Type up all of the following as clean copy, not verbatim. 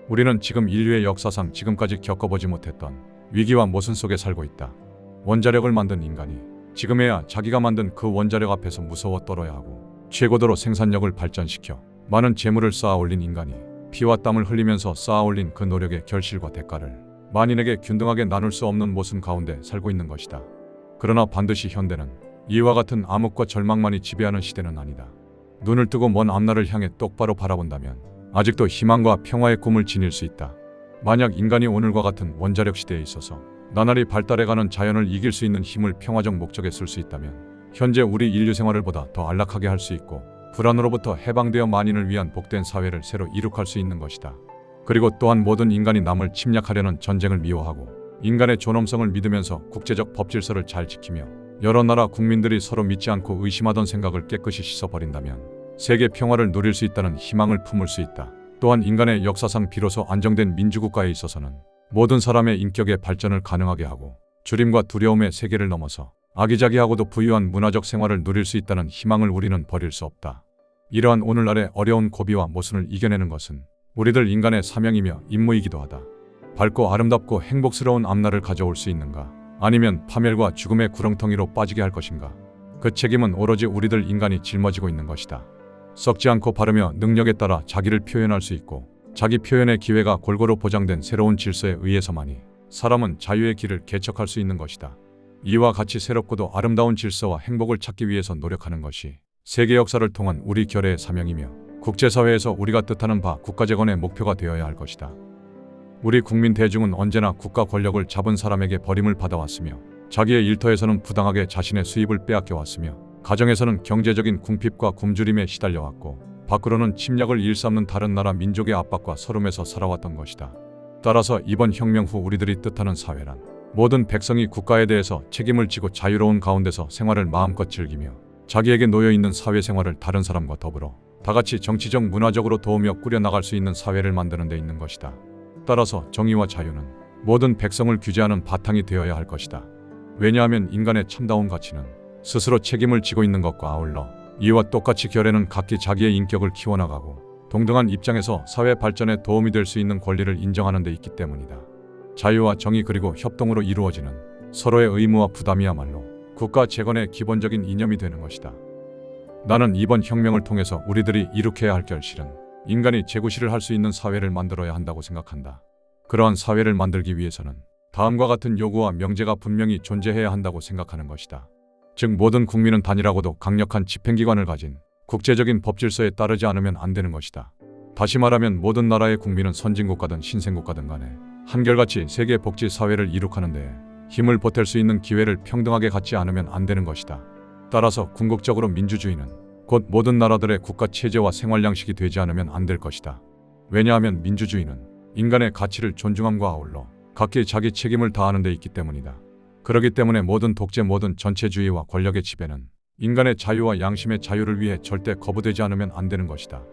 우리는 지금 인류의 역사상 지금까지 겪어보지 못했던 위기와 모순 속에 살고 있다. 원자력을 만든 인간이 지금에야 자기가 만든 그 원자력 앞에서 무서워 떨어야 하고, 최고도로 생산력을 발전시켜 많은 재물을 쌓아 올린 인간이 피와 땀을 흘리면서 쌓아 올린 그 노력의 결실과 대가를 만인에게 균등하게 나눌 수 없는 모순 가운데 살고 있는 것이다. 그러나 반드시 현대는 이와 같은 암흑과 절망만이 지배하는 시대는 아니다. 눈을 뜨고 먼 앞날을 향해 똑바로 바라본다면 아직도 희망과 평화의 꿈을 지닐 수 있다. 만약 인간이 오늘과 같은 원자력 시대에 있어서 나날이 발달해가는 자연을 이길 수 있는 힘을 평화적 목적에 쓸 수 있다면 현재 우리 인류 생활을 보다 더 안락하게 할 수 있고, 불안으로부터 해방되어 만인을 위한 복된 사회를 새로 이룩할 수 있는 것이다. 그리고 또한 모든 인간이 남을 침략하려는 전쟁을 미워하고 인간의 존엄성을 믿으면서 국제적 법질서를 잘 지키며 여러 나라 국민들이 서로 믿지 않고 의심하던 생각을 깨끗이 씻어버린다면 세계 평화를 누릴 수 있다는 희망을 품을 수 있다. 또한 인간의 역사상 비로소 안정된 민주국가에 있어서는 모든 사람의 인격의 발전을 가능하게 하고 주림과 두려움의 세계를 넘어서 아기자기하고도 부유한 문화적 생활을 누릴 수 있다는 희망을 우리는 버릴 수 없다. 이러한 오늘날의 어려운 고비와 모순을 이겨내는 것은 우리들 인간의 사명이며 임무이기도 하다. 밝고 아름답고 행복스러운 앞날을 가져올 수 있는가? 아니면 파멸과 죽음의 구렁텅이로 빠지게 할 것인가? 그 책임은 오로지 우리들 인간이 짊어지고 있는 것이다. 썩지 않고 바르며 능력에 따라 자기를 표현할 수 있고 자기 표현의 기회가 골고루 보장된 새로운 질서에 의해서만이 사람은 자유의 길을 개척할 수 있는 것이다. 이와 같이 새롭고도 아름다운 질서와 행복을 찾기 위해서 노력하는 것이 세계 역사를 통한 우리 결의의 사명이며 국제사회에서 우리가 뜻하는 바 국가재건의 목표가 되어야 할 것이다. 우리 국민 대중은 언제나 국가 권력을 잡은 사람에게 버림을 받아왔으며 자기의 일터에서는 부당하게 자신의 수입을 빼앗겨왔으며 가정에서는 경제적인 궁핍과 굶주림에 시달려왔고 밖으로는 침략을 일삼는 다른 나라 민족의 압박과 서름에서 살아왔던 것이다. 따라서 이번 혁명 후 우리들이 뜻하는 사회란 모든 백성이 국가에 대해서 책임을 지고 자유로운 가운데서 생활을 마음껏 즐기며 자기에게 놓여있는 사회생활을 다른 사람과 더불어 다같이 정치적 문화적으로 도우며 꾸려나갈 수 있는 사회를 만드는 데 있는 것이다. 따라서 정의와 자유는 모든 백성을 규제하는 바탕이 되어야 할 것이다. 왜냐하면 인간의 참다운 가치는 스스로 책임을 지고 있는 것과 아울러 이와 똑같이 결에는 각기 자기의 인격을 키워나가고 동등한 입장에서 사회 발전에 도움이 될 수 있는 권리를 인정하는 데 있기 때문이다. 자유와 정의 그리고 협동으로 이루어지는 서로의 의무와 부담이야말로 국가 재건의 기본적인 이념이 되는 것이다. 나는 이번 혁명을 통해서 우리들이 이룩해야 할 결실은 인간이 재구실을 할 수 있는 사회를 만들어야 한다고 생각한다. 그러한 사회를 만들기 위해서는 다음과 같은 요구와 명제가 분명히 존재해야 한다고 생각하는 것이다. 즉 모든 국민은 단일하고도 강력한 집행기관을 가진 국제적인 법질서에 따르지 않으면 안 되는 것이다. 다시 말하면 모든 나라의 국민은 선진국가든 신생국가든 간에 한결같이 세계 복지 사회를 이룩하는 데 힘을 보탤 수 있는 기회를 평등하게 갖지 않으면 안 되는 것이다. 따라서 궁극적으로 민주주의는 곧 모든 나라들의 국가 체제와 생활 양식이 되지 않으면 안 될 것이다. 왜냐하면 민주주의는 인간의 가치를 존중함과 아울러 각기 자기 책임을 다하는 데 있기 때문이다. 그렇기 때문에 모든 독재, 모든 전체주의와 권력의 지배는 인간의 자유와 양심의 자유를 위해 절대 거부되지 않으면 안 되는 것이다.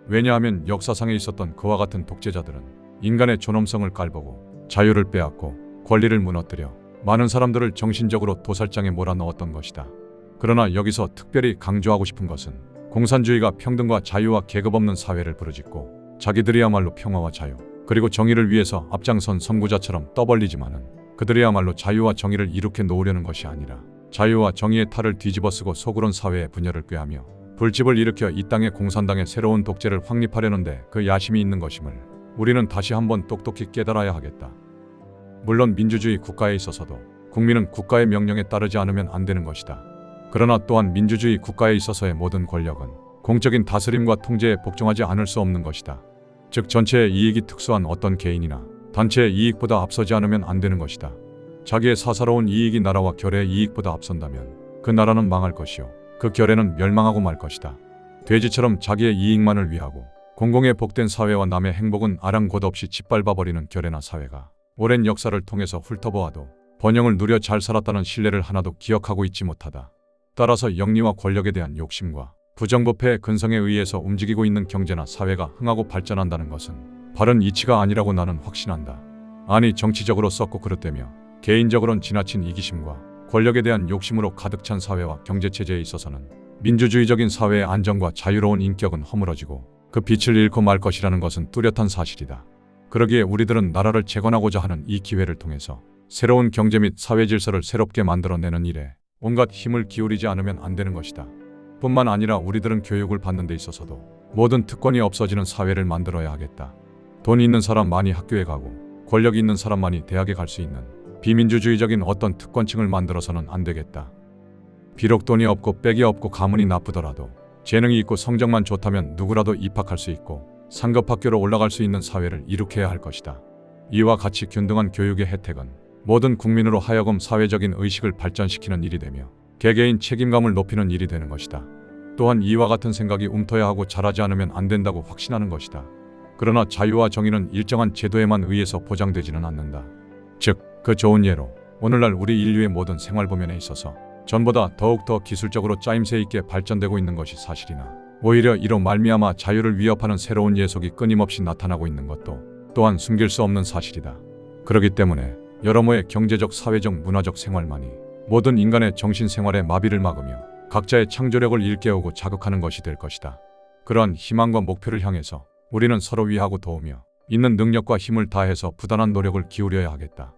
왜냐하면 역사상에 있었던 그와 같은 독재자들은 인간의 존엄성을 깔보고 자유를 빼앗고 권리를 무너뜨려 많은 사람들을 정신적으로 도살장에 몰아넣었던 것이다. 그러나 여기서 특별히 강조하고 싶은 것은 공산주의가 평등과 자유와 계급 없는 사회를 부르짖고 자기들이야말로 평화와 자유 그리고 정의를 위해서 앞장선 선구자처럼 떠벌리지만은 그들이야말로 자유와 정의를 이룩해 놓으려는 것이 아니라 자유와 정의의 탈을 뒤집어쓰고 속으론 사회의 분열을 꾀하며 불집을 일으켜 이 땅의 공산당의 새로운 독재를 확립하려는데 그 야심이 있는 것임을 우리는 다시 한번 똑똑히 깨달아야 하겠다. 물론 민주주의 국가에 있어서도 국민은 국가의 명령에 따르지 않으면 안 되는 것이다. 그러나 또한 민주주의 국가에 있어서의 모든 권력은 공적인 다스림과 통제에 복종하지 않을 수 없는 것이다. 즉 전체의 이익이 특수한 어떤 개인이나 단체의 이익보다 앞서지 않으면 안 되는 것이다. 자기의 사사로운 이익이 나라와 결의의 이익보다 앞선다면 그 나라는 망할 것이요 그 결의는 멸망하고 말 것이다. 돼지처럼 자기의 이익만을 위하고 공공의 복된 사회와 남의 행복은 아랑곳 없이 짓밟아버리는 결의나 사회가 오랜 역사를 통해서 훑어보아도 번영을 누려 잘 살았다는 신뢰를 하나도 기억하고 있지 못하다. 따라서 영리와 권력에 대한 욕심과 부정부패의 근성에 의해서 움직이고 있는 경제나 사회가 흥하고 발전한다는 것은 바른 이치가 아니라고 나는 확신한다. 아니 정치적으로 썩고 그릇되며 개인적으로는 지나친 이기심과 권력에 대한 욕심으로 가득 찬 사회와 경제체제에 있어서는 민주주의적인 사회의 안정과 자유로운 인격은 허물어지고 그 빛을 잃고 말 것이라는 것은 뚜렷한 사실이다. 그러기에 우리들은 나라를 재건하고자 하는 이 기회를 통해서 새로운 경제 및 사회 질서를 새롭게 만들어내는 일에 온갖 힘을 기울이지 않으면 안 되는 것이다. 뿐만 아니라 우리들은 교육을 받는 데 있어서도 모든 특권이 없어지는 사회를 만들어야 하겠다. 돈이 있는 사람만이 학교에 가고 권력이 있는 사람만이 대학에 갈 수 있는 비민주주의적인 어떤 특권층을 만들어서는 안 되겠다. 비록 돈이 없고 빽이 없고 가문이 나쁘더라도 재능이 있고 성적만 좋다면 누구라도 입학할 수 있고 상급 학교로 올라갈 수 있는 사회를 이룩해야 할 것이다. 이와 같이 균등한 교육의 혜택은 모든 국민으로 하여금 사회적인 의식을 발전시키는 일이 되며 개개인 책임감을 높이는 일이 되는 것이다. 또한 이와 같은 생각이 움터야 하고 자라지 않으면 안 된다고 확신하는 것이다. 그러나 자유와 정의는 일정한 제도에만 의해서 보장되지는 않는다. 즉, 그 좋은 예로 오늘날 우리 인류의 모든 생활 부면에 있어서 전보다 더욱더 기술적으로 짜임새 있게 발전되고 있는 것이 사실이나 오히려 이로 말미암아 자유를 위협하는 새로운 예속이 끊임없이 나타나고 있는 것도 또한 숨길 수 없는 사실이다. 그렇기 때문에 여러모의 경제적, 사회적, 문화적 생활만이 모든 인간의 정신생활의 마비를 막으며 각자의 창조력을 일깨우고 자극하는 것이 될 것이다. 그러한 희망과 목표를 향해서 우리는 서로 위하고 도우며 있는 능력과 힘을 다해서 부단한 노력을 기울여야 하겠다.